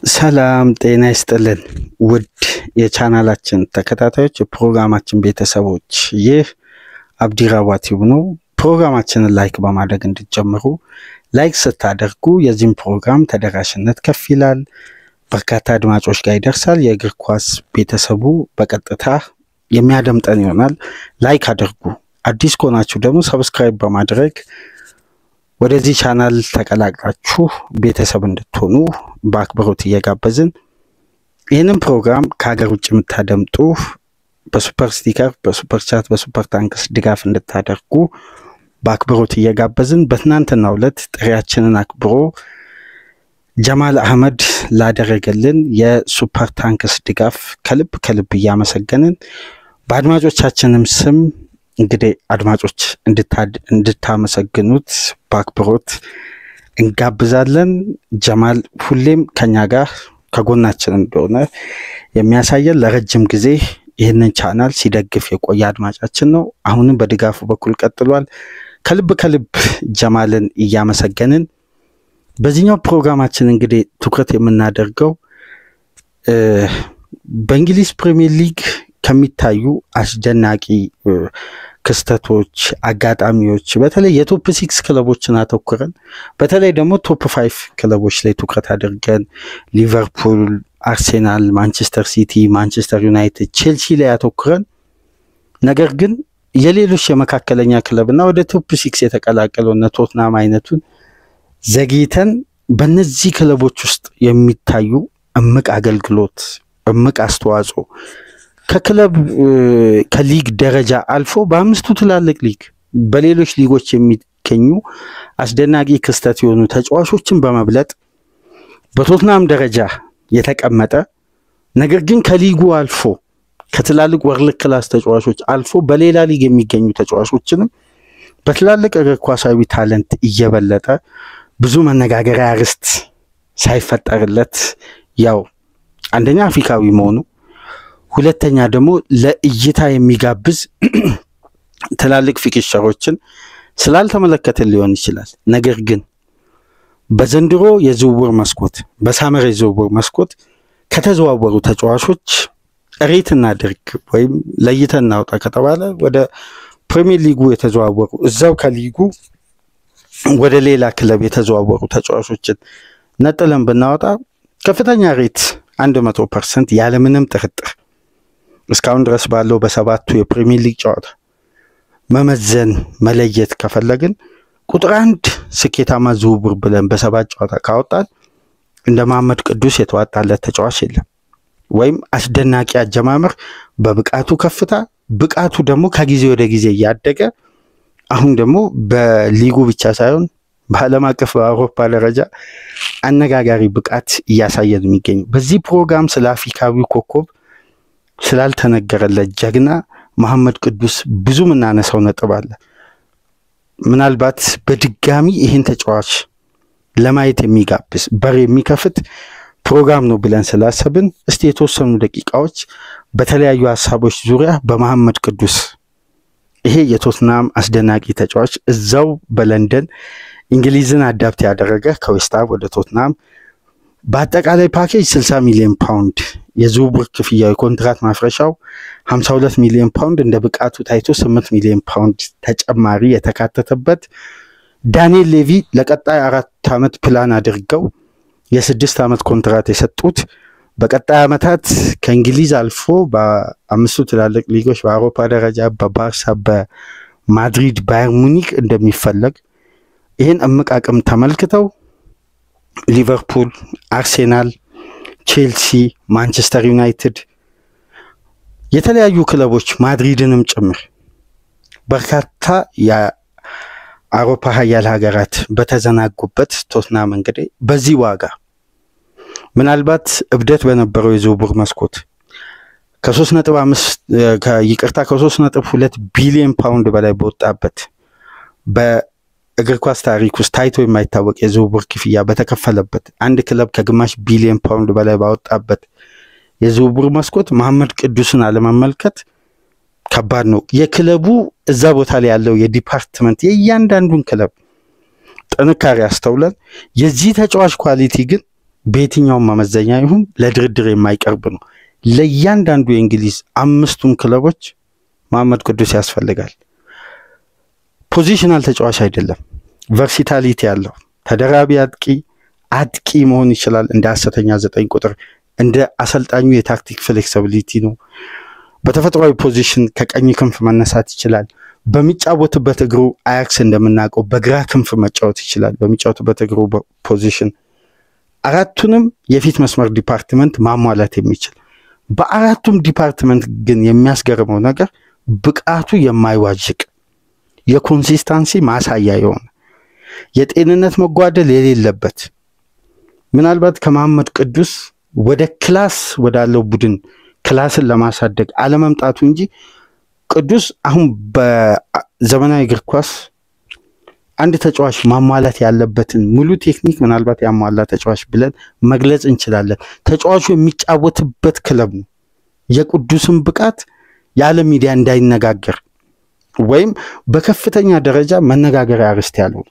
ሰላም ጤና ይስጥልን ውድ የቻናላችን ተከታታዮች የፕሮግራማችን ቤተሰቦች ይህ አብዲራዋቲው ነው። ፕሮግራማችንን ላይክ በማድረግ እንድትጀምሩ ላይክ ስታደርጉ የዚህን ፕሮግራም ተደራሽነት ከፍ ይላል፣ በርካታ አድማጮች ጋር ይደርሳል። የእግር ኳስ ቤተሰቡ በቀጥታ የሚያደምጠን ይሆናል። ላይክ አድርጉ። አዲስ ከሆናችሁ ደግሞ ሰብስክራይብ በማድረግ ወደዚህ ቻናል ተቀላቅላችሁ ቤተሰብ እንድትሆኑ በአክብሮት እየጋበዝን ይህንን ፕሮግራም ከሀገር ውጭ የምታደምጡ በሱፐር ስቲከር፣ በሱፐር ቻት፣ በሱፐር ታንክስ ድጋፍ እንድታደርጉ በአክብሮት እየጋበዝን በትናንትናው ዕለት ጥሪያችንን አክብሮ ጀማል አህመድ ላደረገልን የሱፐር ታንክስ ድጋፍ ከልብ እያመሰገንን በአድማጮቻችንም ስም እንግዲህ አድማጮች እንድታመሰግኑት በአክብሮት እንጋብዛለን። ጀማል ሁሌም ከኛ ጋር ከጎናችን እንደሆነ የሚያሳየን ለረጅም ጊዜ ይህንን ቻናል ሲደግፍ የቆየ አድማጫችን ነው። አሁንም በድጋፉ በኩል ቀጥሏል። ከልብ ጀማልን እያመሰገንን በዚህኛው ፕሮግራማችን እንግዲህ ትኩረት የምናደርገው በእንግሊዝ ፕሪሚየር ሊግ ከሚታዩ አስደናቂ ክስተቶች፣ አጋጣሚዎች በተለይ የቶፕ 6 ክለቦችን አተኩረን በተለይ ደግሞ ቶፕ 5 ክለቦች ላይ ትኩረት አድርገን ሊቨርፑል፣ አርሴናል፣ ማንቸስተር ሲቲ፣ ማንቸስተር ዩናይትድ፣ ቼልሲ ላይ አተኩረን ነገር ግን የሌሎች የመካከለኛ ክለብና ወደ ቶፕ 6 የተቀላቀለው ቶትናም አይነቱን ዘግይተን በእነዚህ ክለቦች ውስጥ የሚታዩ እምቅ አገልግሎት፣ እምቅ አስተዋጽኦ ከክለብ ከሊግ ደረጃ አልፎ በአምስቱ ትላልቅ ሊግ በሌሎች ሊጎች የሚገኙ አስደናቂ ክስተት የሆኑ ተጫዋቾችን በመብለጥ በቶትናም ደረጃ የተቀመጠ ነገር ግን ከሊጉ አልፎ ከትላልቅ ወርልድ ክላስ ተጫዋቾች አልፎ በሌላ ሊግ የሚገኙ ተጫዋቾችንም በትላልቅ እግር ኳሳዊ ታለንት እየበለጠ ብዙ መነጋገሪያ ርዕስ ሳይፈጠርለት ያው አንደኛ አፍሪካዊ መሆኑ፣ ሁለተኛ ደግሞ ለእይታ የሚጋብዝ ትላልቅ ፊክቸሮችን ስላልተመለከተ ሊሆን ይችላል። ነገር ግን በዘንድሮ የዝውውር መስኮት በሳመር የዝውውር መስኮት ከተዘዋወሩ ተጫዋቾች ሬት እናድርግ ወይም ለይተን እናውጣ ከተባለ ወደ ፕሪሚየር ሊጉ የተዘዋወሩ እዛው ከሊጉ ወደ ሌላ ክለብ የተዘዋወሩ ተጫዋቾችን ነጥለን ብናወጣ ከፍተኛ ሬት 100% ያለምንም ጥርጥር እስካሁን ድረስ ባለው በሰባቱ የፕሪሚየር ሊግ ጨዋታ መመዘን መለየት ከፈለግን ቁጥር 1 ስኬታማ ዝውውር ብለን በሰባት ጨዋታ ካወጣን እንደ መሐመድ ቅዱስ የተዋጣለት ተጫዋች የለም። ወይም አስደናቂ አጀማመር በብቃቱ ከፍታ ብቃቱ ደግሞ ከጊዜ ወደ ጊዜ ያደገ አሁን ደግሞ በሊጉ ብቻ ሳይሆን በዓለም አቀፍ በአውሮፓ ደረጃ አነጋጋሪ ብቃት እያሳየ የሚገኝ በዚህ ፕሮግራም ስለ አፍሪካዊው ኮከብ ስላልተነገረለት ጀግና መሐመድ ቅዱስ ብዙ ምናነሳው ነጥብ አለ። ምናልባት በድጋሚ ይህን ተጫዋች ለማየት የሚጋብዝ በር የሚከፍት ፕሮግራም ነው ብለን ስላሰብን እስቲ የተወሰኑ ደቂቃዎች በተለያዩ ሐሳቦች ዙሪያ በመሐመድ ቅዱስ ይሄ የቶትናም አስደናቂ ተጫዋች እዛው በለንደን እንግሊዝን አዳፕት ያደረገ ከዌስትሃም ወደ ቶትናም በአጠቃላይ ፓኬጅ 60 ሚሊዮን ፓውንድ የዝውውር ክፍያው የኮንትራት ማፍረሻው 52 ሚሊዮን ፓውንድ እንደ ብቃቱ ታይቶ 8 ሚሊዮን ፓውንድ ተጨማሪ የተካተተበት ዳንኤል ሌቪ ለቀጣይ 4 ዓመት ፕላን አድርገው የ6 ዓመት ኮንትራት የሰጡት በቀጣይ ዓመታት ከእንግሊዝ አልፎ በአምስቱ ትላልቅ ሊጎች በአውሮፓ ደረጃ በባርሳ፣ በማድሪድ፣ ባየር ሙኒክ እንደሚፈለግ ይህን እምቅ አቅም ተመልክተው ሊቨርፑል፣ አርሴናል፣ ቼልሲ፣ ማንቸስተር ዩናይትድ የተለያዩ ክለቦች ማድሪድንም ጭምር በርካታ የአውሮፓ ሀያል ሀገራት በተዘናጉበት ቶትናም እንግዲህ በዚህ ዋጋ ምናልባት እብደት በነበረው የዝውውር መስኮት ከ3.2 ቢሊዮን ፓውንድ በላይ በወጣበት በእግር ኳስ ታሪክ ውስጥ ታይቶ የማይታወቅ የዝውውር ክፍያ በተከፈለበት አንድ ክለብ ከግማሽ ቢሊዮን ፓውንድ በላይ ባወጣበት የዝውውር መስኮት መሐመድ ቅዱስን አለመመልከት ከባድ ነው። የክለቡ እዛ ቦታ ላይ ያለው የዲፓርትመንት የእያንዳንዱን ክለብ ጥንካሬ አስተውለን የዚህ ተጫዋች ኳሊቲ ግን በየትኛውም መመዘኛ ይሁን ለድርድር የማይቀርብ ነው። ለእያንዳንዱ የእንግሊዝ አምስቱም ክለቦች መሐመድ ቅዱስ ያስፈልጋል። ፖዚሽናል ተጫዋች አይደለም፣ ቨርሲታሊቲ ያለው ተደራቢ አጥቂ መሆን ይችላል። እንደ 9 ቁጥር እንደ አሰልጣኙ የታክቲክ ፍሌክሲቢሊቲ ነው። በተፈጥሯዊ ፖዚሽን ከቀኝ ክንፍ መነሳት ይችላል። በሚጫወትበት እግሩ አያክስ እንደምናውቀው በግራ ክንፍ መጫወት ይችላል። በሚጫወትበት እግሩ ፖዚሽን አራቱንም የፊት መስመር ዲፓርትመንት ማሟላት የሚችል በአራቱም ዲፓርትመንት ግን የሚያስገርመው ነገር ብቃቱ የማይዋዥቅ የኮንሲስታንሲ ማሳያ የሆነ የጤንነት መጓደል የሌለበት ምናልባት ከመሐመድ ቅዱስ ወደ ክላስ ወዳለው ቡድን ክላስን ለማሳደግ አለመምጣቱ እንጂ ቅዱስ አሁን በዘመናዊ እግር ኳስ አንድ ተጫዋች ማሟላት ያለበትን ሙሉ ቴክኒክ ምናልባት ያሟላ ተጫዋች ብለን መግለጽ እንችላለን። ተጫዋቹ የሚጫወትበት ክለብ ነው የቅዱስን ብቃት ያለ ሚዲያ እንዳይነጋገር ወይም በከፍተኛ ደረጃ መነጋገሪያ ርዕስ ያለው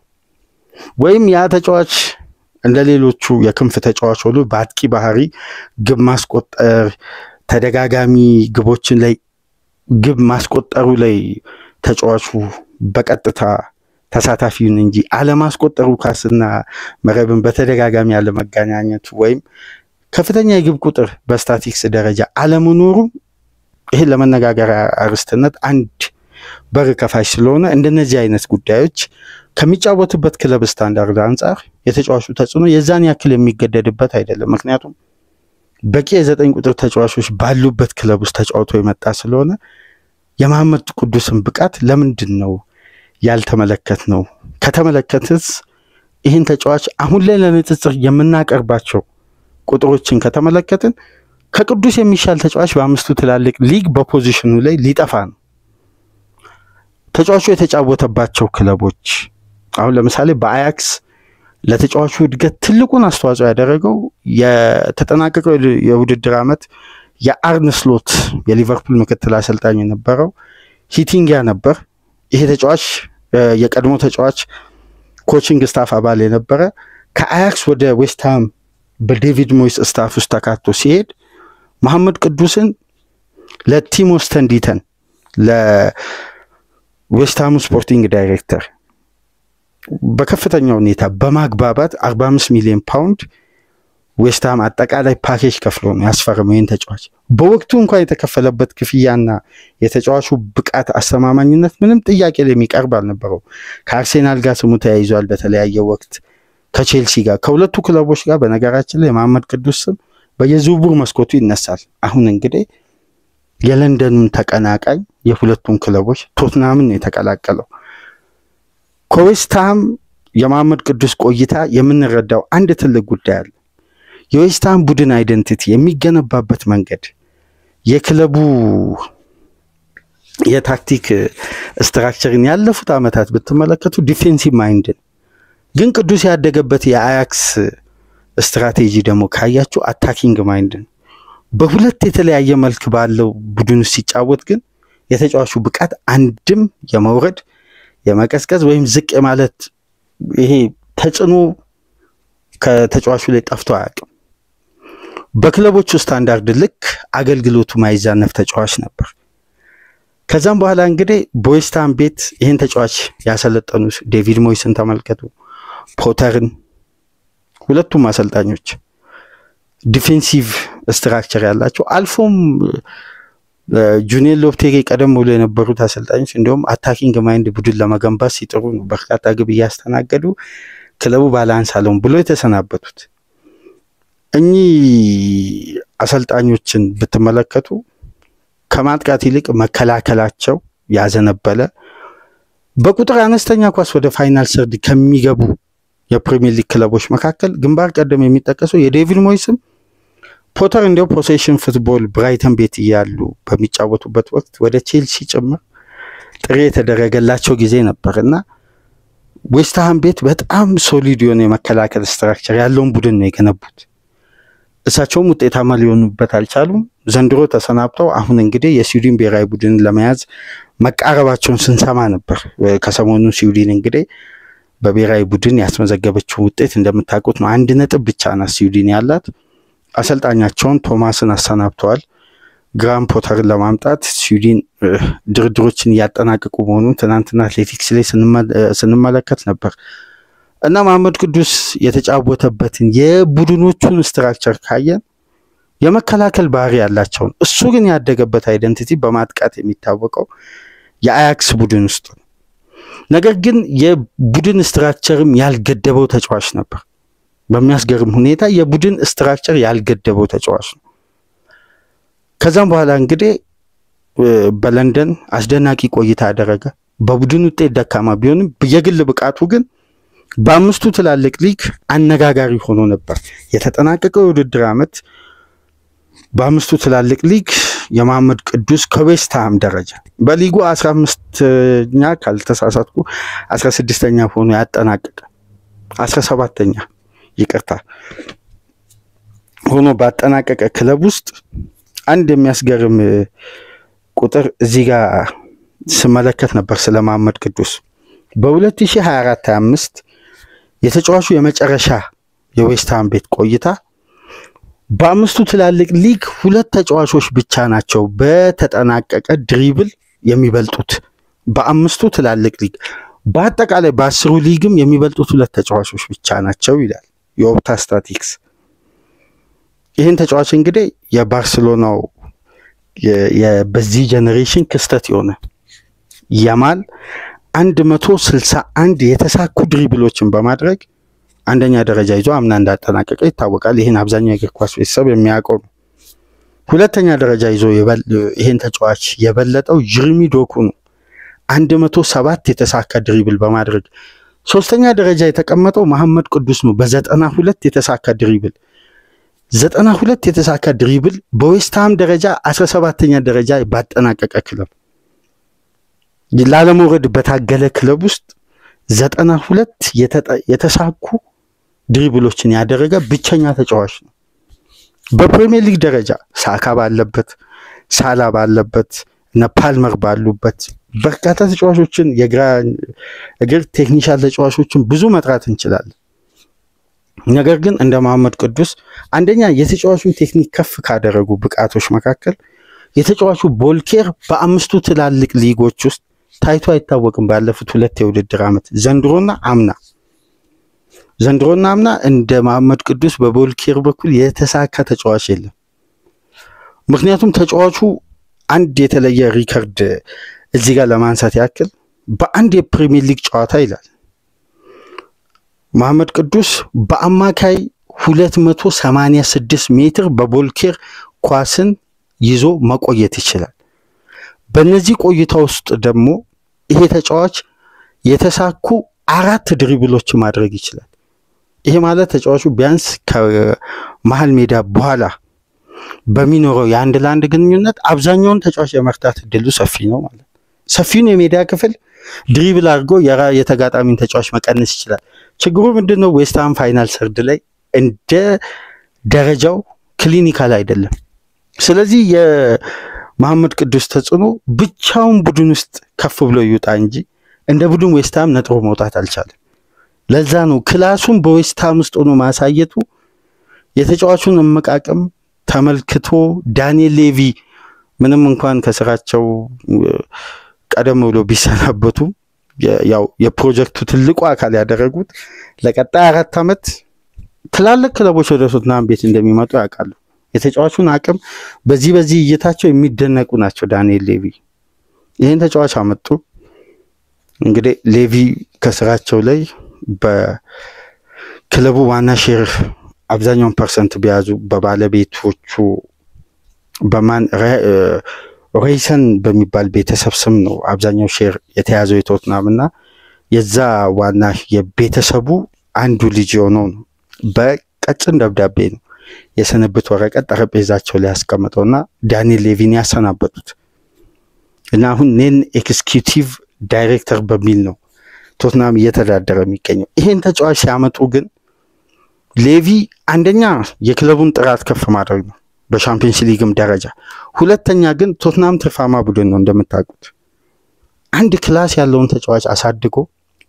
ወይም ያ ተጫዋች እንደሌሎቹ የክንፍ ተጫዋች ሁሉ በአጥቂ ባህሪ ግብ ማስቆጠር ተደጋጋሚ ግቦችን ላይ ግብ ማስቆጠሩ ላይ ተጫዋቹ በቀጥታ ተሳታፊውን እንጂ አለማስቆጠሩ ኳስና መረብን በተደጋጋሚ አለመገናኘቱ ወይም ከፍተኛ የግብ ቁጥር በስታቲክስ ደረጃ አለመኖሩ ይሄ ለመነጋገሪያ ርዕስነት አንድ በር ከፋሽ ስለሆነ እንደነዚህ አይነት ጉዳዮች ከሚጫወቱበት ክለብ ስታንዳርድ አንፃር የተጫዋቹ ተጽዕኖ የዛን ያክል የሚገደድበት አይደለም። ምክንያቱም በቂ የ9 ቁጥር ተጫዋቾች ባሉበት ክለብ ውስጥ ተጫውቶ የመጣ ስለሆነ የመሐመድ ቅዱስን ብቃት ለምንድን ነው ያልተመለከትነው? ከተመለከትስ ይህን ተጫዋች አሁን ላይ ለንጽጽር የምናቀርባቸው ቁጥሮችን ከተመለከትን ከቅዱስ የሚሻል ተጫዋች በአምስቱ ትላልቅ ሊግ በፖዚሽኑ ላይ ሊጠፋ ነው። ተጫዋቹ የተጫወተባቸው ክለቦች አሁን ለምሳሌ በአያክስ ለተጫዋቹ እድገት ትልቁን አስተዋጽኦ ያደረገው የተጠናቀቀው የውድድር ዓመት የአርነ ስሎት የሊቨርፑል ምክትል አሰልጣኝ የነበረው ሂቲንጊያ ነበር። ይሄ ተጫዋች የቀድሞ ተጫዋች ኮቺንግ ስታፍ አባል የነበረ ከአያክስ ወደ ዌስትሃም በዴቪድ ሞይስ ስታፍ ውስጥ ተካቶ ሲሄድ መሐመድ ቅዱስን ለቲሞ ስተንዲተን ለዌስትሃም ስፖርቲንግ ዳይሬክተር በከፍተኛ ሁኔታ በማግባባት 45 ሚሊዮን ፓውንድ ዌስትሃም አጠቃላይ ፓኬጅ ከፍሎ ነው ያስፈረመው ይህን ተጫዋች። በወቅቱ እንኳን የተከፈለበት ክፍያና የተጫዋቹ ብቃት አስተማማኝነት ምንም ጥያቄ ላይ የሚቀርብ አልነበረው። ከአርሴናል ጋር ስሙ ተያይዟል በተለያየ ወቅት ከቼልሲ ጋር ከሁለቱ ክለቦች ጋር። በነገራችን ላይ የመሐመድ ቅዱስ ስም በየዝውውር መስኮቱ ይነሳል። አሁን እንግዲህ የለንደኑን ተቀናቃኝ የሁለቱን ክለቦች ቶትናምን ነው የተቀላቀለው። ከዌስትሃም የመሐመድ ቅዱስ ቆይታ የምንረዳው አንድ ትልቅ ጉዳይ አለ። የዌስትሃም ቡድን አይደንቲቲ የሚገነባበት መንገድ የክለቡ የታክቲክ ስትራክቸርን ያለፉት ዓመታት ብትመለከቱ ዲፌንሲቭ ማይንድ ግን ቅዱስ ያደገበት የአያክስ ስትራቴጂ ደግሞ ካያችሁ አታኪንግ ማይንድ በሁለት የተለያየ መልክ ባለው ቡድን ሲጫወት ግን የተጫዋቹ ብቃት አንድም የመውረድ የመቀስቀስ ወይም ዝቅ ማለት ይሄ ተጽዕኖ ከተጫዋቹ ላይ ጠፍቶ አያውቅም። በክለቦቹ ስታንዳርድ ልክ አገልግሎቱ ማይዛነፍ ተጫዋች ነበር። ከዛም በኋላ እንግዲህ በዌስትሃም ቤት ይሄን ተጫዋች ያሰለጠኑ ዴቪድ ሞይስን ተመልከቱ፣ ፖተርን፣ ሁለቱም አሰልጣኞች ዲፌንሲቭ ስትራክቸር ያላቸው አልፎም ጁኒየር ሎፕቴጊ ቀደም ብሎ የነበሩት አሰልጣኞች እንደውም አታኪንግ ማይንድ ቡድን ለመገንባት ሲጥሩ ነው በርካታ ግብ እያስተናገዱ ክለቡ ባላንስ አለውን ብሎ የተሰናበቱት። እኚህ አሰልጣኞችን ብትመለከቱ ከማጥቃት ይልቅ መከላከላቸው ያዘነበለ በቁጥር አነስተኛ ኳስ ወደ ፋይናል ሰርድ ከሚገቡ የፕሪሚየር ሊግ ክለቦች መካከል ግንባር ቀደም የሚጠቀሰው የዴቪድ ሞይስም ፖተር እንዲያው ፖሴሽን ፉትቦል ብራይተን ቤት እያሉ በሚጫወቱበት ወቅት ወደ ቼልሲ ጭምር ጥሪ የተደረገላቸው ጊዜ ነበርና ዌስትሃም ቤት በጣም ሶሊድ የሆነ የመከላከል ስትራክቸር ያለውን ቡድን ነው የገነቡት። እሳቸውም ውጤታማ ሊሆኑበት አልቻሉም። ዘንድሮ ተሰናብተው አሁን እንግዲህ የስዊድን ብሔራዊ ቡድን ለመያዝ መቃረባቸውን ስንሰማ ነበር። ከሰሞኑ ስዊድን እንግዲህ በብሔራዊ ቡድን ያስመዘገበችው ውጤት እንደምታውቁት ነው። 1 ነጥብ ብቻ ናት ስዊድን ያላት። አሰልጣኛቸውን ቶማስን አሰናብተዋል። ግራም ፖተርን ለማምጣት ስዊድን ድርድሮችን እያጠናቀቁ መሆኑን ትናንትና አትሌቲክስ ላይ ስንመለከት ነበር እና መሐመድ ቅዱስ የተጫወተበትን የቡድኖቹን ስትራክቸር ካየን የመከላከል ባህሪ ያላቸው እሱ ግን ያደገበት አይደንቲቲ በማጥቃት የሚታወቀው የአያክስ ቡድን ውስጥ ነው። ነገር ግን የቡድን ስትራክቸርም ያልገደበው ተጫዋች ነበር። በሚያስገርም ሁኔታ የቡድን ስትራክቸር ያልገደበው ተጫዋች ነው። ከዛም በኋላ እንግዲህ በለንደን አስደናቂ ቆይታ ያደረገ በቡድን ውጤት ደካማ ቢሆንም የግል ብቃቱ ግን በአምስቱ ትላልቅ ሊግ አነጋጋሪ ሆኖ ነበር የተጠናቀቀው የውድድር ዓመት። በአምስቱ ትላልቅ ሊግ የመሐመድ ቅዱስ ከዌስትሃም ደረጃ በሊጉ 15ኛ ካልተሳሳትኩ 16ኛ ሆኖ ያጠናቀቀ 17ኛ ይቅርታ ሆኖ ባጠናቀቀ ክለብ ውስጥ አንድ የሚያስገርም ቁጥር እዚህ ጋር ስመለከት ነበር ስለ መሐመድ ቅዱስ። በ2024-25 የተጫዋቹ የመጨረሻ የዌስትሃም ቤት ቆይታ በአምስቱ ትላልቅ ሊግ 2 ተጫዋቾች ብቻ ናቸው በተጠናቀቀ ድሪብል የሚበልጡት። በአምስቱ ትላልቅ ሊግ በአጠቃላይ በ10ሩ ሊግም የሚበልጡት 2 ተጫዋቾች ብቻ ናቸው ይላል የኦፕታ ስታቲክስ። ይህን ተጫዋች እንግዲህ የባርሴሎናው በዚህ ጄኔሬሽን ክስተት የሆነ ያማል 161 የተሳኩ ድሪብሎችን በማድረግ አንደኛ ደረጃ ይዞ አምና እንዳጠናቀቀ ይታወቃል። ይሄን አብዛኛው የእግር ኳስ ቤተሰብ የሚያውቀው ነው። ሁለተኛ ደረጃ ይዞ ይሄን ተጫዋች የበለጠው ጀርሚ ዶኩ ነው 107 የተሳካ ድሪብል በማድረግ። ሶስተኛ ደረጃ የተቀመጠው መሐመድ ቅዱስ ነው በ92 የተሳካ ድሪብል። 92 የተሳካ ድሪብል በዌስትሃም ደረጃ 17ኛ ደረጃ ባጠናቀቀ ክለብ ላለመውረድ በታገለ ክለብ ውስጥ 92 የተሳኩ ድሪብሎችን ያደረገ ብቸኛ ተጫዋች ነው። በፕሪሚየር ሊግ ደረጃ ሳካ ባለበት፣ ሳላ ባለበት፣ ፓልመር ባሉበት በርካታ ተጫዋቾችን የግራ እግር ቴክኒሻል ተጫዋቾችን ብዙ መጥራት እንችላለን። ነገር ግን እንደ መሐመድ ቅዱስ አንደኛ የተጫዋቹን ቴክኒክ ከፍ ካደረጉ ብቃቶች መካከል የተጫዋቹ ቦልኬር በአምስቱ ትላልቅ ሊጎች ውስጥ ታይቶ አይታወቅም። ባለፉት 2 የውድድር ዓመት ዘንድሮና አምና እንደ መሐመድ ቅዱስ በቦልኬር በኩል የተሳካ ተጫዋች የለም። ምክንያቱም ተጫዋቹ አንድ የተለየ ሪከርድ እዚህ ጋር ለማንሳት ያክል በአንድ የፕሪሚየር ሊግ ጨዋታ ይላል መሐመድ ቅዱስ በአማካይ 286 ሜትር በቦልኬር ኳስን ይዞ መቆየት ይችላል። በእነዚህ ቆይታ ውስጥ ደግሞ ይሄ ተጫዋች የተሳኩ 4 ድሪብሎች ማድረግ ይችላል። ይሄ ማለት ተጫዋቹ ቢያንስ ከመሃል ሜዳ በኋላ በሚኖረው የአንድ ለአንድ ግንኙነት አብዛኛውን ተጫዋች የመርታት እድሉ ሰፊ ነው ማለት። ሰፊውን የሜዳ ክፍል ድሪብል አድርጎ የተጋጣሚን ተጫዋች መቀነስ ይችላል። ችግሩ ምንድነው? ዌስትሃም ፋይናል ሰርድ ላይ እንደ ደረጃው ክሊኒካል አይደለም። ስለዚህ የመሐመድ ቅዱስ ተጽዕኖ ብቻውን ቡድን ውስጥ ከፍ ብሎ ይውጣ እንጂ እንደ ቡድን ዌስትሃም ነጥሮ መውጣት አልቻለም። ለዛ ነው ክላሱን በዌስትሃም ውስጥ ሆኖ ማሳየቱ የተጫዋቹን እመቃቀም ተመልክቶ ዳንኤል ሌቪ ምንም እንኳን ከስራቸው ቀደም ብሎ ቢሰናበቱ ያው የፕሮጀክቱ ትልቁ አካል ያደረጉት ለቀጣይ 4 ዓመት ትላልቅ ክለቦች ወደ ቶትናም ቤት እንደሚመጡ ያውቃሉ። የተጫዋቹን አቅም በዚህ እይታቸው የሚደነቁ ናቸው። ዳንኤል ሌቪ ይሄን ተጫዋች አመጡ። እንግዲህ ሌቪ ከስራቸው ላይ በክለቡ ዋና ሼር አብዛኛውን ፐርሰንት ቢያዙ በባለቤቶቹ በማን ሬይሰን በሚባል ቤተሰብ ስም ነው አብዛኛው ሼር የተያዘው የቶትናምና የዛ ዋና የቤተሰቡ አንዱ ልጅ ሆነው ነው በቀጭን ደብዳቤ ነው የሰነበት ወረቀት ጠረጴዛቸው ላይ ያስቀመጠውና ዳንኤል ሌቪን ያሰናበቱት እና አሁን ኔን ኤክስኪዩቲቭ ዳይሬክተር በሚል ነው ቶትናም እየተዳደረ የሚገኘው። ይሄን ተጫዋች ሲያመጡ ግን ሌቪ አንደኛ የክለቡን ጥራት ከፍ ማድረግ ነው በሻምፒዮንስ ሊግም ደረጃ፣ ሁለተኛ ግን ቶትናም ትርፋማ ቡድን ነው እንደምታውቁት። አንድ ክላስ ያለውን ተጫዋች አሳድጎ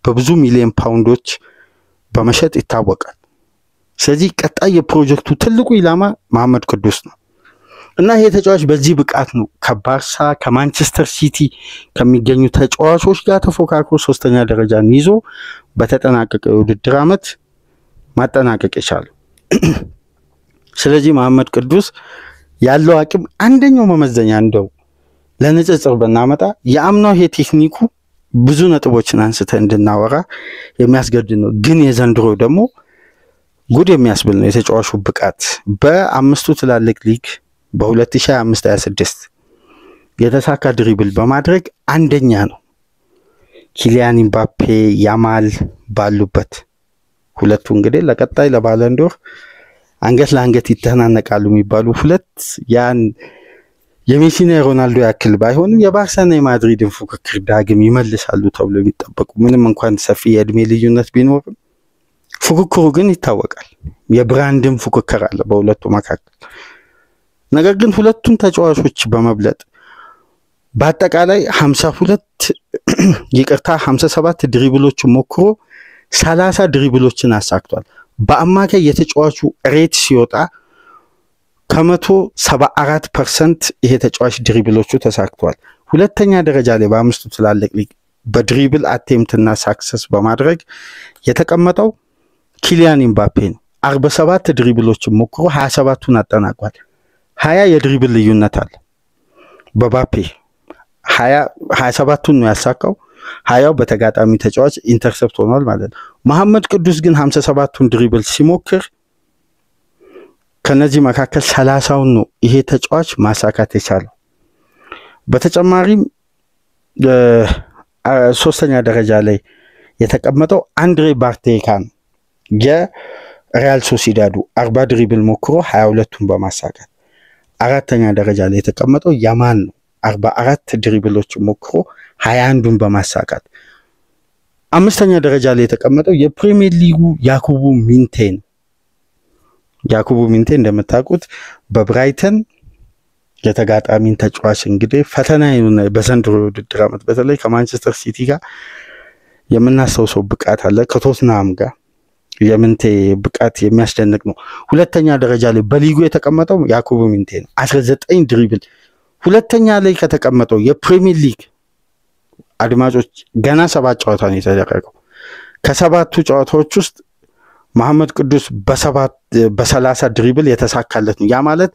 በብዙ ሚሊዮን ፓውንዶች በመሸጥ ይታወቃል። ስለዚህ ቀጣይ የፕሮጀክቱ ትልቁ ኢላማ መሐመድ ቅዱስ ነው እና ይሄ ተጫዋች በዚህ ብቃት ነው ከባርሳ ከማንቸስተር ሲቲ ከሚገኙ ተጫዋቾች ጋር ተፎካክሮ ሶስተኛ ደረጃን ይዞ በተጠናቀቀው የውድድር ዓመት ማጠናቀቅ የቻለው። ስለዚህ መሐመድ ቅዱስ ያለው አቅም አንደኛው መመዘኛ እንደው ለንጽጽር ብናመጣ የአምናው ይሄ ቴክኒኩ ብዙ ነጥቦችን አንስተ እንድናወራ የሚያስገድድ ነው። ግን የዘንድሮ ደግሞ ጉድ የሚያስብል ነው። የተጫዋቹ ብቃት በአምስቱ ትላልቅ ሊግ በ2025-26 የተሳካ ድሪብል በማድረግ አንደኛ ነው። ኪሊያን ኢምባፔ ያማል ባሉበት ሁለቱ እንግዲህ ለቀጣይ ለባለንዶር አንገት ለአንገት ይተናነቃሉ የሚባሉ ሁለት ያን የሜሲና የሮናልዶ ያክል ባይሆንም የባርሳና የማድሪድን ፉክክር ዳግም ይመልሳሉ ተብሎ የሚጠበቁ ምንም እንኳን ሰፊ የእድሜ ልዩነት ቢኖርም ፉክክሩ ግን ይታወቃል። የብራንድም ፉክክር አለ በሁለቱ መካከል። ነገር ግን ሁለቱም ተጫዋቾች በመብለጥ በአጠቃላይ 57 ድሪብሎችን ሞክሮ 30 ድሪብሎችን አሳክቷል። በአማካይ የተጫዋቹ ሬት ሲወጣ ከ174% ይሄ ተጫዋች ድሪብሎቹ ተሳክቷል። ሁለተኛ ደረጃ ላይ በአምስቱ ትላልቅ ሊግ በድሪብል አቴምፕትና ሳክሰስ በማድረግ የተቀመጠው ኪሊያን ኢምባፔ ነው። 47 ድሪብሎችን ሞክሮ 27ቱን አጠናቋል። 20 የድሪብል ልዩነት አለ። በባፔ 27ቱን ነው ያሳካው፣ 20ው በተጋጣሚ ተጫዋች ኢንተርሰፕት ሆኗል ማለት ነው። መሐመድ ቅዱስ ግን 57ቱን ድሪብል ሲሞክር ከነዚህ መካከል 30ውን ነው ይሄ ተጫዋች ማሳካት የቻለው። በተጨማሪም ሶስተኛ ደረጃ ላይ የተቀመጠው አንድሬ ባርቴካን የሪያል ሶሲዳዱ 40 ድሪብል ሞክሮ 22ቱን በማሳካት። አራተኛ ደረጃ ላይ የተቀመጠው ያማል ነው 44 ድሪብሎች ሞክሮ 21ዱን በማሳካት። አምስተኛ ደረጃ ላይ የተቀመጠው የፕሪሚየር ሊጉ ያኩቡ ሚንቴ ነው። ያኩቡ ሚንቴ እንደምታውቁት በብራይተን የተጋጣሚን ተጫዋች እንግዲህ ፈተና ይሁን በዘንድሮ ውድድር ዓመት በተለይ ከማንቸስተር ሲቲ ጋር የምናስተውሰው ብቃት አለ። ከቶትናም ጋር የሚንቴ ብቃት የሚያስደንቅ ነው። ሁለተኛ ደረጃ ላይ በሊጉ የተቀመጠው ያኩቡ ሚንቴ ነው 19 ድሪብል። ሁለተኛ ላይ ከተቀመጠው የፕሪሚየር ሊግ አድማጮች ገና 7 ጨዋታ ነው የተደረገው። ከሰባቱ ጨዋታዎች ውስጥ መሐመድ ቅዱስ በ30 ድሪብል የተሳካለት ነው። ያ ማለት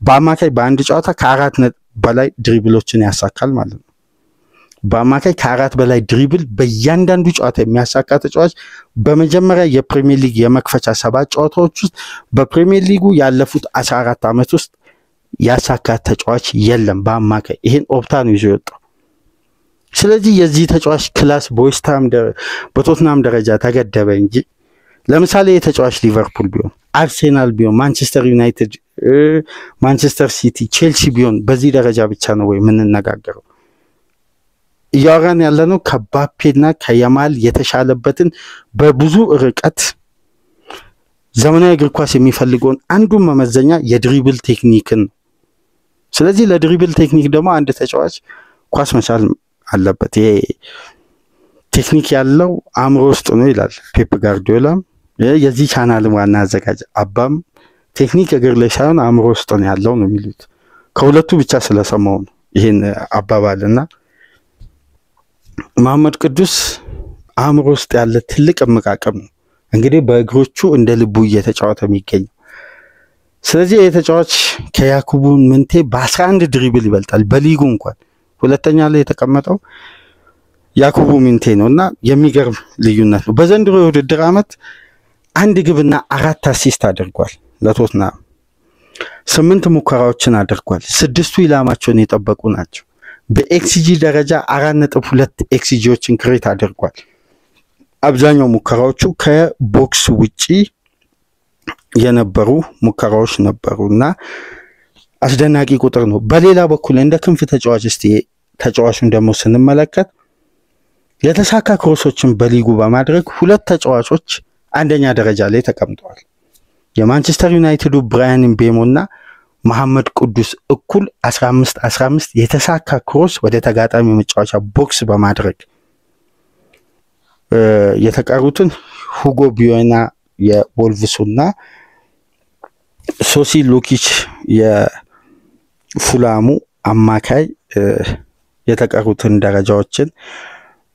በአማካይ በአንድ ጨዋታ ከ4 በላይ ድሪብሎችን ያሳካል ማለት ነው። በአማካይ ከ4 በላይ ድሪብል በእያንዳንዱ ጨዋታ የሚያሳካ ተጫዋች በመጀመሪያ የፕሪሚየር ሊግ የመክፈቻ 7 ጨዋታዎች ውስጥ በፕሪሚየር ሊጉ ያለፉት 14 ዓመት ውስጥ ያሳካ ተጫዋች የለም በአማካይ። ይሄን ኦፕታ ነው ይዞ የወጣው። ስለዚህ የዚህ ተጫዋች ክላስ በቶትናም ደረጃ ተገደበ እንጂ ለምሳሌ የተጫዋች ሊቨርፑል ቢሆን፣ አርሴናል ቢሆን፣ ማንቸስተር ዩናይትድ፣ ማንቸስተር ሲቲ፣ ቼልሲ ቢሆን በዚህ ደረጃ ብቻ ነው ወይ የምንነጋገረው? እያወራን ያለነው ከባፔና ከያማል የተሻለበትን በብዙ ርቀት ዘመናዊ እግር ኳስ የሚፈልገውን አንዱን መመዘኛ የድሪብል ቴክኒክን። ስለዚህ ለድሪብል ቴክኒክ ደግሞ አንድ ተጫዋች ኳስ መቻል አለበት። ይሄ ቴክኒክ ያለው አእምሮ ውስጥ ነው ይላል ፔፕ ጋርዲዮላ። የዚህ ቻናል ዋና አዘጋጅ አባም ቴክኒክ እግር ላይ ሳይሆን አእምሮ ውስጥ ነው ያለው ነው የሚሉት። ከሁለቱ ብቻ ስለሰማው ነው ይሄን አባባልና መሐመድ ቅዱስ አእምሮ ውስጥ ያለ ትልቅ መቃቀም ነው እንግዲህ በእግሮቹ እንደ ልቡ እየተጫወተ የሚገኝ። ስለዚህ የተጫዋች ከያኩቡ ሚንቴ በ11 ድሪብል ይበልጣል በሊጉ እንኳን። ሁለተኛ ላይ የተቀመጠው ያኩቡ ሚንቴ ነውና የሚገርም ልዩነት ነው። በዘንድሮ የውድድር ዓመት 1 ግብና 4 አሲስት አድርጓል ለቶትናም። 8 ሙከራዎችን አድርጓል። 6ቱ ኢላማቸውን የጠበቁ ናቸው። በኤክስጂ ደረጃ 4.2 ኤክስጂዎችን ክሬት አድርጓል። አብዛኛው ሙከራዎቹ ከቦክስ ውጪ የነበሩ ሙከራዎች ነበሩና አስደናቂ ቁጥር ነው። በሌላ በኩል እንደ ክንፍ ተጫዋች ተጫዋቹን ደግሞ ስንመለከት የተሳካ ክሮሶችን በሊጉ በማድረግ 2 ተጫዋቾች አንደኛ ደረጃ ላይ ተቀምጠዋል። የማንቸስተር ዩናይትዱ ብራያን ምቤሞና መሐመድ ቅዱስ እኩል 15 የተሳካ ክሮስ ወደ ተጋጣሚ መጫወቻ ቦክስ በማድረግ የተቀሩትን ሁጎ ቢዮና የወልቭሱና ሶሲ ሉኪች የፉላሙ አማካይ የተቀሩትን ደረጃዎችን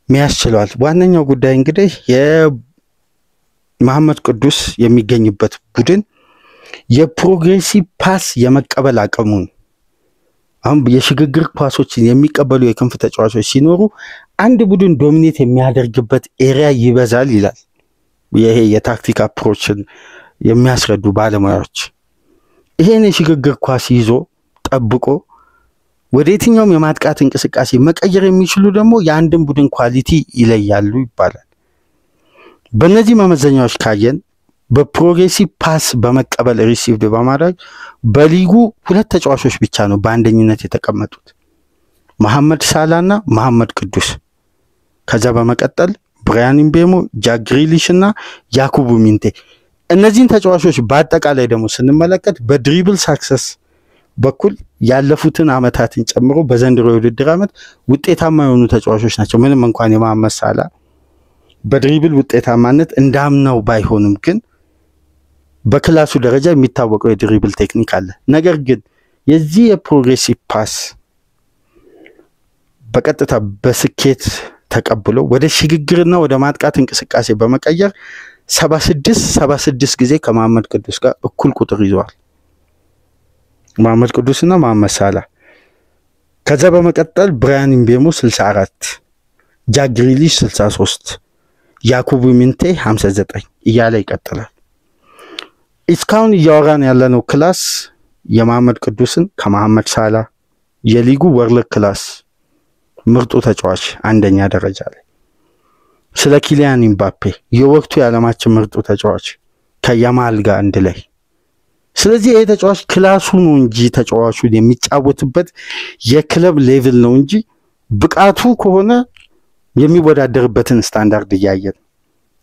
ሚያስችላል። ዋነኛው ጉዳይ እንግዲህ የመሐመድ ቅዱስ የሚገኝበት ቡድን የፕሮግሬሲቭ ፓስ የመቀበል አቅሙን አሁን የሽግግር ኳሶችን የሚቀበሉ የክንፍ ተጫዋቾች ሲኖሩ አንድ ቡድን ዶሚኔት የሚያደርግበት ኤሪያ ይበዛል ይላል ይሄ የታክቲክ አፕሮችን የሚያስረዱ ባለሙያዎች። ይሄን የሽግግር ኳስ ይዞ ጠብቆ ወደ የትኛውም የማጥቃት እንቅስቃሴ መቀየር የሚችሉ ደግሞ የአንድን ቡድን ኳሊቲ ይለያሉ ይባላል። በእነዚህ መመዘኛዎች ካየን በፕሮግሬሲቭ ፓስ በመቀበል ሪሲቭድ በማድረግ በሊጉ 2 ተጫዋቾች ብቻ ነው በአንደኝነት የተቀመጡት፣ መሐመድ ሳላና መሐመድ ቅዱስ። ከዛ በመቀጠል ብራያን ምቤሞ፣ ጃክ ግሪሊሽ እና ያኩቡ ሚንቴ። እነዚህን ተጫዋቾች በአጠቃላይ ደግሞ ስንመለከት በድሪብል ሳክሰስ በኩል ያለፉትን አመታትን ጨምሮ በዘንድሮ የውድድር አመት ውጤታማ የሆኑ ተጫዋቾች ናቸው። ምንም እንኳን የመሐመድ ሳላ በድሪብል ውጤታማነት እንዳምናው ባይሆንም ግን በክላሱ ደረጃ የሚታወቀው የድሪብል ቴክኒክ አለ። ነገር ግን የዚህ የፕሮግሬሲቭ ፓስ በቀጥታ በስኬት ተቀብሎ ወደ ሽግግርና ወደ ማጥቃት እንቅስቃሴ በመቀየር 76 ጊዜ ከመሐመድ ቅዱስ ጋር እኩል ቁጥር ይዘዋል መሐመድ ቅዱስና መሐመድ ሳላ። ከዛ በመቀጠል ብራያን ምቤሞ 64፣ ጃክ ግሪሊሽ 63፣ ያኩቡ ሚንቴ 59 እያለ ይቀጥላል። እስካሁን እያወራን ያለነው ክላስ የመሐመድ ቅዱስን ከመሐመድ ሳላ የሊጉ ወርልድ ክላስ ምርጡ ተጫዋች አንደኛ ደረጃ ላይ፣ ስለ ኪሊያን ምባፔ የወቅቱ የዓለማችን ምርጡ ተጫዋች ከያማል ጋር አንድ ላይ። ስለዚህ ይሄ ተጫዋች ክላሱ ነው እንጂ ተጫዋቹን የሚጫወትበት የክለብ ሌቭል ነው እንጂ ብቃቱ ከሆነ የሚወዳደርበትን ስታንዳርድ ያያየን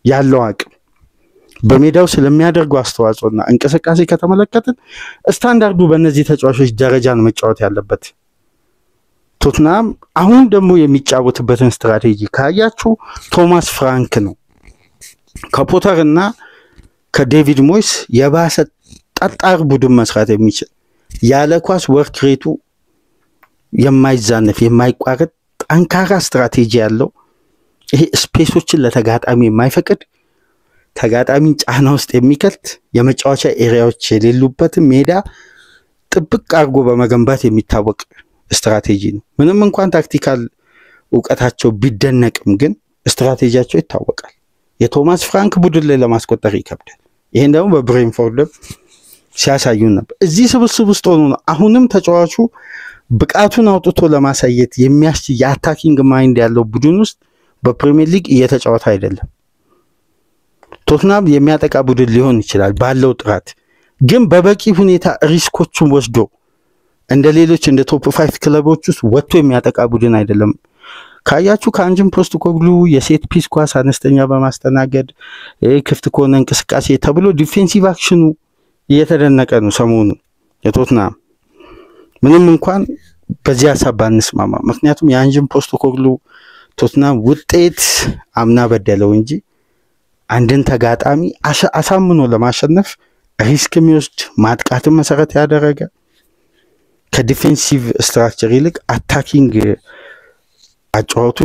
ያለው አቅም በሜዳው ስለሚያደርገው አስተዋጽኦና እንቅስቃሴ ከተመለከትን ስታንዳርዱ በእነዚህ ተጫዋቾች ደረጃ ነው መጫወት ያለበት። ቶትናም አሁን ደግሞ የሚጫወትበትን ስትራቴጂ ካያችሁ ቶማስ ፍራንክ ነው ከፖተርና ከዴቪድ ሞይስ የባሰ ጠጣር ቡድን መስራት የሚችል ያለ ኳስ ወርክ ሬቱ የማይዛነፍ የማይቋረጥ ጠንካራ ስትራቴጂ ያለው ይሄ ስፔሶችን ለተጋጣሚ የማይፈቅድ ተጋጣሚን ጫና ውስጥ የሚከት የመጫወቻ ኤሪያዎች የሌሉበት ሜዳ ጥብቅ አርጎ በመገንባት የሚታወቅ ስትራቴጂ ነው። ምንም እንኳን ታክቲካል ዕውቀታቸው ቢደነቅም ግን ስትራቴጂያቸው ይታወቃል። የቶማስ ፍራንክ ቡድን ላይ ለማስቆጠር ይከብዳል። ይሄን ደግሞ በብሬንፎርድ ሲያሳዩን ነበር። እዚህ ስብስብ ውስጥ ሆኖ አሁንም ተጫዋቹ ብቃቱን አውጥቶ ለማሳየት የሚያስችል የአታኪንግ ማይንድ ያለው ቡድን ውስጥ በፕሪሚየር ሊግ እየተጫወተ አይደለም። ቶትናም የሚያጠቃ ቡድን ሊሆን ይችላል ባለው ጥራት፣ ግን በበቂ ሁኔታ ሪስኮችን ወስዶ እንደ ሌሎች እንደ ቶፕ 5 ክለቦች ውስጥ ወጥቶ የሚያጠቃ ቡድን አይደለም። ካያችሁ ከአንጅም ፖስቴኮግሉ የሴት ፒስ ኳስ አነስተኛ በማስተናገድ ክፍት ከሆነ እንቅስቃሴ ተብሎ ዲፌንሲቭ አክሽኑ እየተደነቀ ነው ሰሞኑ የቶትናም። ምንም እንኳን በዚያ ሐሳብ ባንስማማ፣ ምክንያቱም የአንጅም ፖስቴኮግሉ ቶትናም ውጤት አምና በደለው እንጂ አንድን ተጋጣሚ አሳምኖ ለማሸነፍ ሪስክ የሚወስድ ማጥቃትን መሰረት ያደረገ ከዲፌንሲቭ ስትራክቸር ይልቅ አታኪንግ አጫወቱ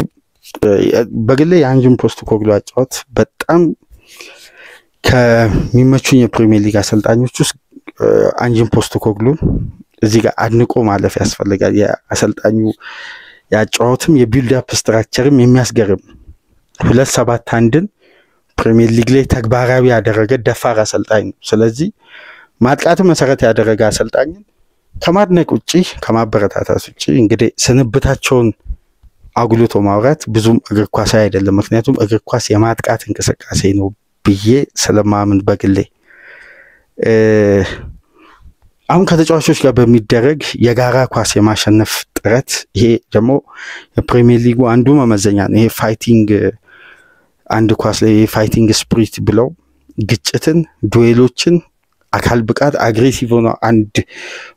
በግሌ የአንጅም ፖስቴኮግሉ አጫወት በጣም ከሚመቹኝ የፕሪሚየር ሊግ አሰልጣኞች ውስጥ አንጅም ፖስቴኮግሉ እዚህ ጋር አድንቆ ማለፍ ያስፈልጋል። የአሰልጣኙ ያጫወትም የቢልድ አፕ ስትራክቸርም የሚያስገርም 2-7-1ን ፕሪሚየር ሊግ ላይ ተግባራዊ ያደረገ ደፋር አሰልጣኝ ነው። ስለዚህ ማጥቃት መሰረት ያደረገ አሰልጣኝን ከማድነቅ ውጪ ከማበረታታት ውጪ እንግዲህ ስንብታቸውን አጉልቶ ማውራት ብዙም እግር ኳስ አይደለም። ምክንያቱም እግር ኳስ የማጥቃት እንቅስቃሴ ነው ብዬ ስለማምን በግሌ አሁን ከተጫዋቾች ጋር በሚደረግ የጋራ ኳስ የማሸነፍ ጥረት ይሄ ደግሞ የፕሪሚየር ሊጉ አንዱ መመዘኛ ነው። ይሄ ፋይቲንግ አንድ ኳስ ላይ ፋይቲንግ ስፒሪት ብለው ግጭትን፣ ዱኤሎችን፣ አካል ብቃት አግሬሲቭ ሆኖ አንድ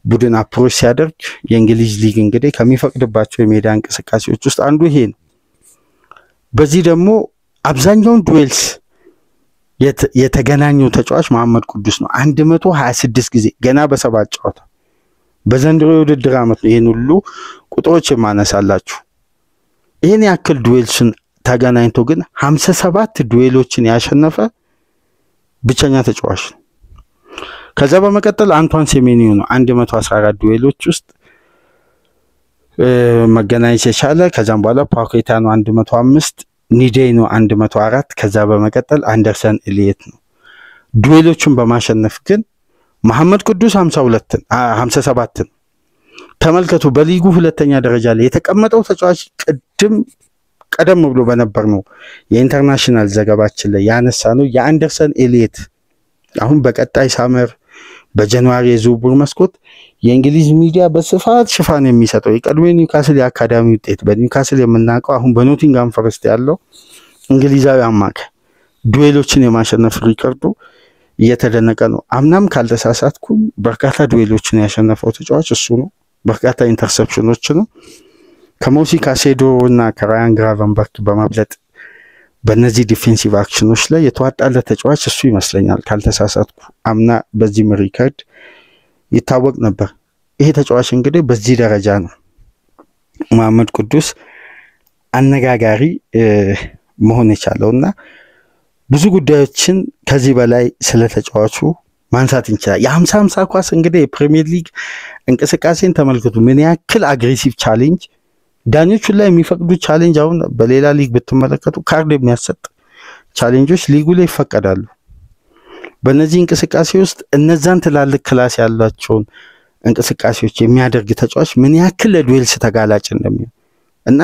ቡድን አፕሮች ሲያደርግ የእንግሊዝ ሊግ እንግዲህ ከሚፈቅድባቸው የሜዳ እንቅስቃሴዎች ውስጥ አንዱ ይሄ ነው። በዚህ ደግሞ አብዛኛውን ዱዌልስ የተገናኘው ተጫዋች መሐመድ ቅዱስ ነው 126 ጊዜ ገና በሰባት ጨዋታ በዘንድሮ የውድድር ዓመት ነው ይሄን ሁሉ ቁጥሮች ማነሳላችሁ ይሄን ያክል ዱዌልስን ተገናኝቶ ግን 57 ዱዌሎችን ያሸነፈ ብቸኛ ተጫዋች ነው ከዛ በመቀጠል አንቷን ሴሜኒዮ ነው 114 ዱዌሎች ውስጥ መገናኘት የቻለ ከዛም በኋላ ፓኬታ ነው 105 ኒዴይ ነው 104 ከዛ በመቀጠል አንደርሰን ኤሊየት ነው ዱዌሎችን በማሸነፍ ግን መሐመድ ቅዱስ 57 ተመልከቱ በሊጉ ሁለተኛ ደረጃ ላይ የተቀመጠው ተጫዋች ቀደም ብሎ በነበር ነው የኢንተርናሽናል ዘገባችን ላይ ያነሳ ነው የአንደርሰን ኤሊየት አሁን በቀጣይ ሳመር በጃንዋሪ የዝውውር መስኮት የእንግሊዝ ሚዲያ በስፋት ሽፋን የሚሰጠው የቀድሞ ኒውካስል የአካዳሚ ውጤት በኒውካስል የምናውቀው አሁን በኖቲንጋም ፎረስት ያለው እንግሊዛዊ አማካይ ዱዌሎችን የማሸነፍ ሪከርዱ እየተደነቀ ነው አምናም ካልተሳሳትኩ በርካታ ዱዌሎችን ያሸነፈው ተጫዋች እሱ ነው በርካታ ኢንተርሰፕሽኖችን ከሞሲ ካሴዶ እና ከራያን ግራቨንበርግ በማብለጥ በእነዚህ ዲፌንሲቭ አክሽኖች ላይ የተዋጣለት ተጫዋች እሱ ይመስለኛል ካልተሳሳትኩ አምና በዚህ ሪከርድ ይታወቅ ነበር ይሄ ተጫዋች እንግዲህ በዚህ ደረጃ ነው መሐመድ ቅዱስ አነጋጋሪ መሆን የቻለውና ብዙ ጉዳዮችን ከዚህ በላይ ስለ ተጫዋቹ ማንሳት እንችላለን የ50-50 ኳስ እንግዲህ የፕሪሚየር ሊግ እንቅስቃሴን ተመልክቱ ምን ያክል አግሬሲቭ ቻሌንጅ ዳኞቹ ላይ የሚፈቅዱ ቻሌንጅ አሁን በሌላ ሊግ ብትመለከቱ ካርድ የሚያሰጥ ቻሌንጆች ሊጉ ላይ ይፈቀዳሉ በእነዚህ እንቅስቃሴ ውስጥ እነዛን ትላልቅ ክላስ ያላቸውን እንቅስቃሴዎች የሚያደርግ ተጫዋች ምን ያክል ለዱዌልስ ተጋላጭ እንደሚሆን እና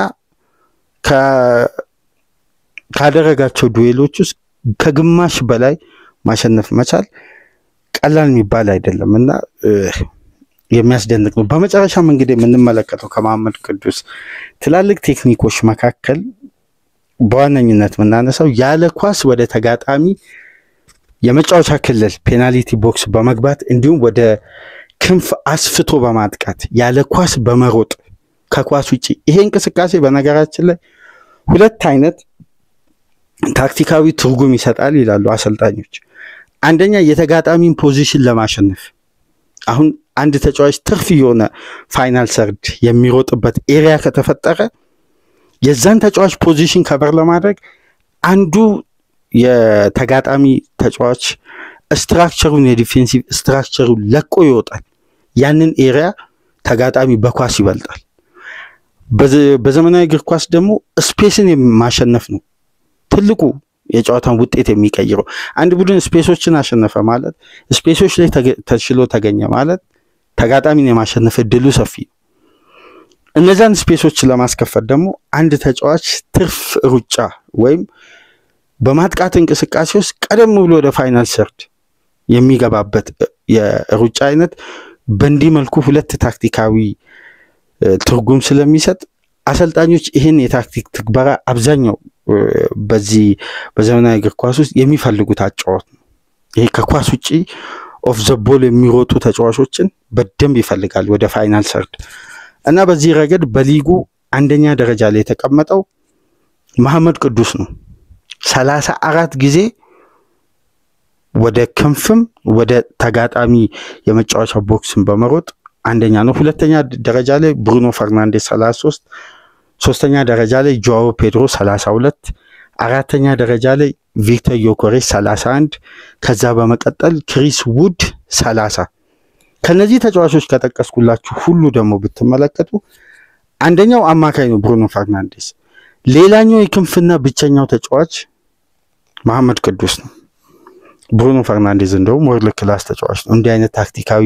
ካደረጋቸው ዱዌሎች ውስጥ ከግማሽ በላይ ማሸነፍ መቻል ቀላል የሚባል አይደለምና የሚያስደንቅ ነው በመጨረሻም እንግዲህ የምንመለከተው ከመሐመድ ቅዱስ ትላልቅ ቴክኒኮች መካከል በዋነኝነት ምናነሳው ያለ ኳስ ወደ ተጋጣሚ የመጫወቻ ክልል ፔናልቲ ቦክስ በመግባት እንዲሁም ወደ ክንፍ አስፍቶ በማጥቃት ያለ ኳስ በመሮጥ ከኳስ ውጪ ይሄ እንቅስቃሴ በነገራችን ላይ ሁለት አይነት ታክቲካዊ ትርጉም ይሰጣል ይላሉ አሰልጣኞች አንደኛ የተጋጣሚን ፖዚሽን ለማሸነፍ አሁን አንድ ተጫዋች ትርፍ የሆነ ፋይናል ሰርድ የሚሮጥበት ኤሪያ ከተፈጠረ የዛን ተጫዋች ፖዚሽን ከቨር ለማድረግ አንዱ የተጋጣሚ ተጫዋች ስትራክቸሩን የዲፌንሲቭ ስትራክቸሩን ለቆ ይወጣል ያንን ኤሪያ ተጋጣሚ በኳስ ይበልጣል በዘመናዊ እግር ኳስ ደግሞ ስፔስን ማሸነፍ ነው ትልቁ የጨዋታን ውጤት የሚቀይረው አንድ ቡድን ስፔሶችን አሸነፈ ማለት ስፔሶች ላይ ተሽሎ ተገኘ ማለት ተጋጣሚን የማሸነፍ እድሉ ሰፊ እነዛን ስፔሶች ለማስከፈት ደግሞ አንድ ተጫዋች ትርፍ ሩጫ ወይም በማጥቃት እንቅስቃሴ ውስጥ ቀደም ብሎ ወደ ፋይናል ሰርድ የሚገባበት የሩጫ አይነት በእንዲህ መልኩ ሁለት ታክቲካዊ ትርጉም ስለሚሰጥ አሰልጣኞች ይሄን የታክቲክ ትግበራ አብዛኛው በዚህ በዘመናዊ እግር ኳስ ውስጥ የሚፈልጉት አጫዋት ነው ይሄ ከኳስ ውጪ ኦፍ ዘ ቦል የሚሮጡ ተጫዋቾችን በደንብ ይፈልጋል ወደ ፋይናል ሰርድ እና በዚህ ረገድ በሊጉ አንደኛ ደረጃ ላይ የተቀመጠው መሐመድ ቅዱስ ነው 34 ጊዜ ወደ ክንፍም ወደ ተጋጣሚ የመጫወቻ ቦክስን በመሮጥ አንደኛ ነው ሁለተኛ ደረጃ ላይ ብሩኖ ፈርናንዴስ 33 ሶስተኛ ደረጃ ላይ ጆአዎ ፔድሮ 32 አራተኛ ደረጃ ላይ ቪክተር ዮኮሬስ 31 ከዛ በመቀጠል ክሪስ ውድ 30 ከነዚህ ተጫዋቾች ከተቀስኩላችሁ ሁሉ ደግሞ ብትመለከቱ አንደኛው አማካይ ነው ብሩኖ ፈርናንዴስ ሌላኛው የክንፍና ብቸኛው ተጫዋች መሐመድ ቅዱስ ነው ብሩኖ ፈርናንዴስ እንደው ወርልድ ክላስ ተጫዋች ነው እንዲህ አይነት ታክቲካዊ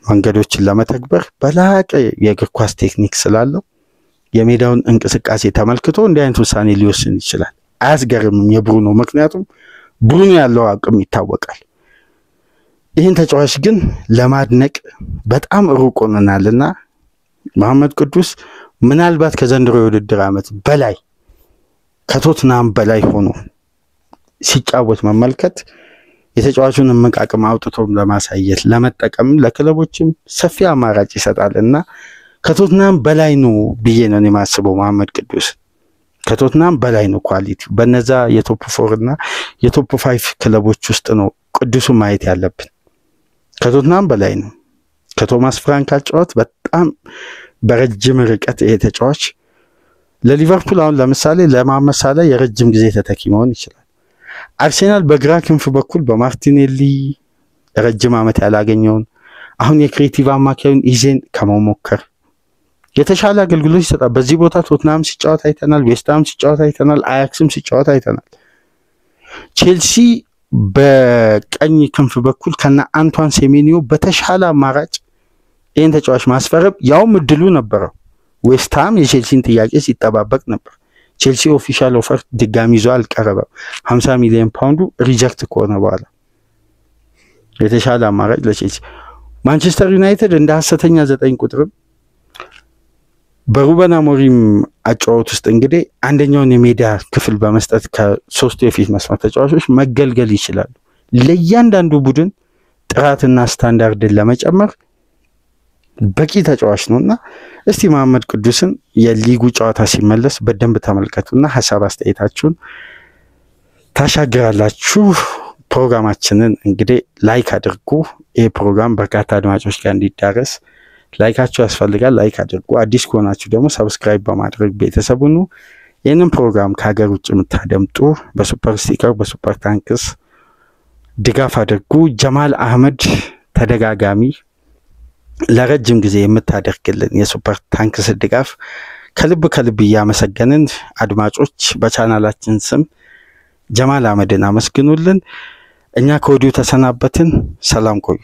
መንገዶችን ለመተግበር በላቀ የእግር ኳስ ቴክኒክ ስላለው የሜዳውን እንቅስቃሴ ተመልክቶ እንዲህ አይነት ውሳኔ ሊወስን ይችላል አያስገርምም የብሩኖ ምክንያቱም ብሩኖ ያለው አቅም ይታወቃል ይህን ተጫዋች ግን ለማድነቅ በጣም ሩቅ ሆነናልና መሐመድ ቅዱስ ምናልባት ከዘንድሮ የውድድር ዓመት በላይ ከቶትናም በላይ ሆኖ ሲጫወት መመልከት የተጫዋቹን መቃቀም አውጥቶም ለማሳየት ለመጠቀም ለክለቦችም ሰፊ አማራጭ ይሰጣልና ከቶትናም በላይ ነው ብዬ ነው የማስበው መሐመድ ቅዱስ ከቶትናም በላይ ነው ኳሊቲ። በነዛ የቶፕ 4 እና የቶፕ 5 ክለቦች ውስጥ ነው ቅዱሱን ማየት ያለብን። ከቶትናም በላይ ነው። ከቶማስ ፍራንክ አጫዋት በጣም በረጅም ርቀት የተጫዋች ለሊቨርፑል አሁን ለምሳሌ ለማመሳለ የረጅም ጊዜ ተተኪ መሆን ይችላል። አርሴናል በግራ ክንፍ በኩል በማርቲኔሊ ረጅም ዓመት ያላገኘውን አሁን የክሬቲቭ አማካዩን ኢዜን ከመሞከር የተሻለ አገልግሎት ይሰጣል። በዚህ ቦታ ቶትናም ሲጫወት አይተናል፣ ዌስትሃም ሲጫወት አይተናል፣ አያክስም ሲጫወት አይተናል። ቼልሲ በቀኝ ክንፍ በኩል ከና አንቷን ሴሜኒዮ በተሻለ አማራጭ ይሄን ተጫዋች ማስፈረም ያውም እድሉ ነበረው። ዌስትሃም የቼልሲን ጥያቄ ሲጠባበቅ ነበር። ቼልሲ ኦፊሻል ኦፈር ድጋሚ ይዞ አልቀረበም። 50 ሚሊዮን ፓውንዱ ሪጀክት ከሆነ በኋላ የተሻለ አማራጭ ለቼልሲ። ማንቸስተር ዩናይትድ እንደ ሐሰተኛ 9 ቁጥር በሩበን አሞሪም አጫዋት ውስጥ እንግዲህ አንደኛውን የሜዳ ክፍል በመስጠት ከሶስቱ የፊት መስመር ተጫዋቾች መገልገል ይችላል። ለእያንዳንዱ ቡድን ጥራትና ስታንዳርድን ለመጨመር በቂ ተጫዋች ነውና እስቲ መሐመድ ቅዱስን የሊጉ ጨዋታ ሲመለስ በደንብ ተመልከቱና ሐሳብ አስተያየታችሁን ታሻግራላችሁ። ፕሮግራማችንን እንግዲህ ላይክ አድርጉ። ይሄ ፕሮግራም በርካታ አድማጮች ጋር እንዲዳረስ ላይካችሁ ያስፈልጋል። ላይክ አድርጉ። አዲስ ከሆናችሁ ደግሞ ሰብስክራይብ በማድረግ ቤተሰብ ሁኑ። ይህንን ፕሮግራም ከሀገር ውጭ የምታደምጡ በሱፐር ስቲከር በሱፐር ታንክስ ድጋፍ አድርጉ። ጀማል አህመድ ተደጋጋሚ ለረጅም ጊዜ የምታደርግልን የሱፐር ታንክስ ድጋፍ ከልብ እያመሰገንን አድማጮች በቻናላችን ስም ጀማል አህመድን አመስግኑልን። እኛ ከወዲሁ ተሰናበትን። ሰላም ቆዩ።